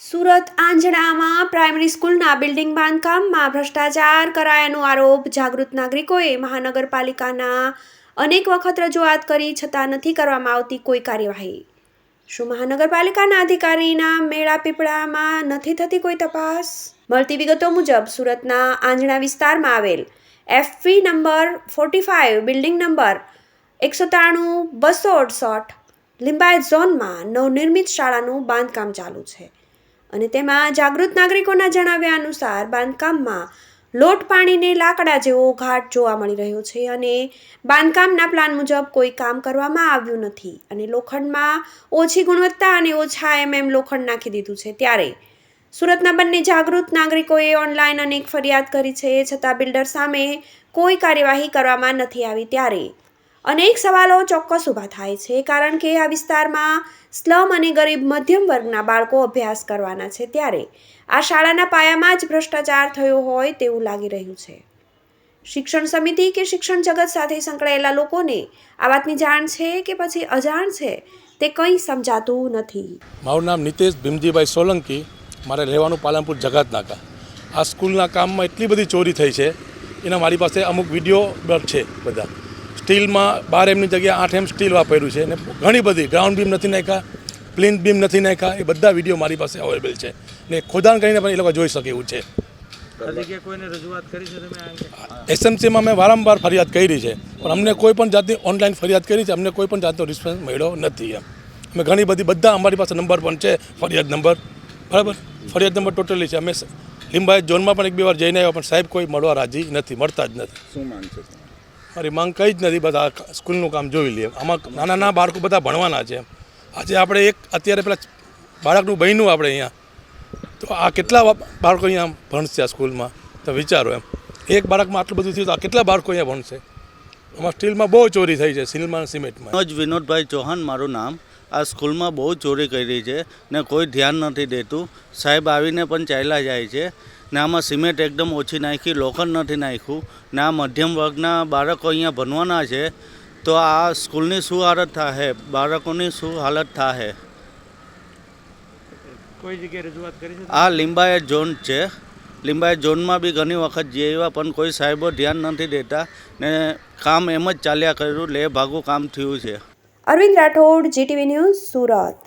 Surat આંજણામાં primary સ્કૂલના building બાંધકામમાં ભ્રષ્ટાચાર કરાયાનો આરોપ જાગૃત નાગરિકોએ મહાનગરપાલિકાના અનેક વખત રજૂઆત કરી છતાં નથી કરવામાં આવતી કોઈ કાર્યવાહી. શું મહાનગરપાલિકાના અધિકારીના મેળાપીપળામાં નથી થતી કોઈ તપાસ? મળતી વિગતો મુજબ સુરતના આંજણા વિસ્તારમાં આવેલ FV number 45 building number 193-268 Limbayat ઝોનમાં નવનિર્મિત શાળાનું બાંધકામ ચાલુ છે અને તેમાં જાગૃત નાગરિકોના જણાવ્યા અનુસાર બાંધકામમાં લોટ પાણીને લાકડા જેવો ઘાટ જોવા મળી રહ્યો છે અને બાંધકામના પ્લાન મુજબ કોઈ કામ કરવામાં આવ્યું નથી અને લોખંડમાં ઓછી ગુણવત્તા અને ઓછા લોખંડ નાખી દીધું છે. ત્યારે સુરતના બંને જાગૃત નાગરિકોએ ઓનલાઈન અનેક ફરિયાદ કરી છે છતાં બિલ્ડર સામે કોઈ કાર્યવાહી કરવામાં નથી આવી. ત્યારે અનેક સવાલો ચોક્કસ ઊભા થાય છે કારણ કે આ વિસ્તારમાં સ્લમ અને ગરીબ મધ્યમ વર્ગના બાળકો અભ્યાસ કરવાના છે. ત્યારે આ શાળાના પાયામાં જ ભ્રષ્ટાચાર થયો હોય તેવું લાગી રહ્યું છે. શિક્ષણ સમિતિ કે શિક્ષણ જગત સાથે સંકળાયેલા લોકોને આ વાતની જાણ છે કે પછી અજાણ છે તે કંઈ સમજાતું નથી. મારું નામ નિતેશ ભીમજીભાઈ સોલંકી, મારે રહેવાનું પાલનપુર જગાત નાકા. આ સ્કૂલના કામમાં એટલી બધી ચોરી થઈ છે એના મારી પાસે અમુક વિડીયો છે. બધા સ્ટીલમાં 12 એમની જગ્યાએ 8 એમ સ્ટીલ વાપર્યું છે અને ઘણી બધી ગ્રાઉન્ડ બીમ નથી નાખ્યા, પ્લિન્થ બીમ નથી નાખ્યા. એ બધા વિડીયો મારી પાસે અવેલેબલ છે ને ખોદાણ કરીને પણ એ લોકો જોઈ શકે એવું છે. SMCમાં મેં વારંવાર ફરિયાદ કરી છે પણ અમને કોઈ પણ જાતની ઓનલાઈન ફરિયાદ કરી છે, અમને કોઈ પણ જાતનો રિસ્પોન્સ મળ્યો નથી. અમે ઘણી બધી બધા અમારી પાસે નંબર પણ છે, ફરિયાદ નંબર, બરાબર, ફરિયાદ નંબર ટોટલી છે. અમે લિંબાયત ઝોનમાં પણ 1-2 વાર જઈને આવ્યા પણ સાહેબ કોઈ મળવા રાજી નથી, મળતા જ નથી. શું માંગ છે? મારી માંગ કંઈ જ નથી, બસ આ સ્કૂલનું કામ જોઈ લઈએ. આમાં નાના બાળકો બધા ભણવાના છે. આજે આપણે અત્યારે પેલા બાળકનું બન્યું આપણે અહીંયા, તો આ કેટલા બાળકો અહીંયા ભણશે આ સ્કૂલમાં? તો વિચારો એક બાળકમાં આટલું બધું થયું તો આ કેટલા બાળકો અહીંયા ભણશે? આમાં સ્ટીલમાં બહુ ચોરી થઈ છે, સ્ટીલમાં સિમેન્ટમાં. વિનોદભાઈ ચૌહાણ મારું નામ. આ સ્કૂલમાં બહુ ચોરી કરી છે ને કોઈ ધ્યાન નથી દેતું. સાહેબ આવીને પણ ચાલ્યા જાય છે ને આમાં સિમેન્ટ એકદમ ઓછી નાખી, લોખંડ નથી નાખ્યું ને આ મધ્યમ વર્ગના બાળકો અહીંયા ભણવાના છે તો આ સ્કૂલની શું હાલત થાય, બાળકોની શું હાલત થાય? કોઈ જગ્યાએ રજૂઆત કરી છે? આ લિંબાયત ઝોન છે. લિંબાયત ઝોનમાં બી ઘણી વખત જઈ આવ્યા પણ કોઈ સાહેબો ધ્યાન નથી દેતા ને કામ એમ જ ચાલ્યા કર્યું, લે ભાગું કામ થયું છે. Arvind Rathod, GTV news, Surat.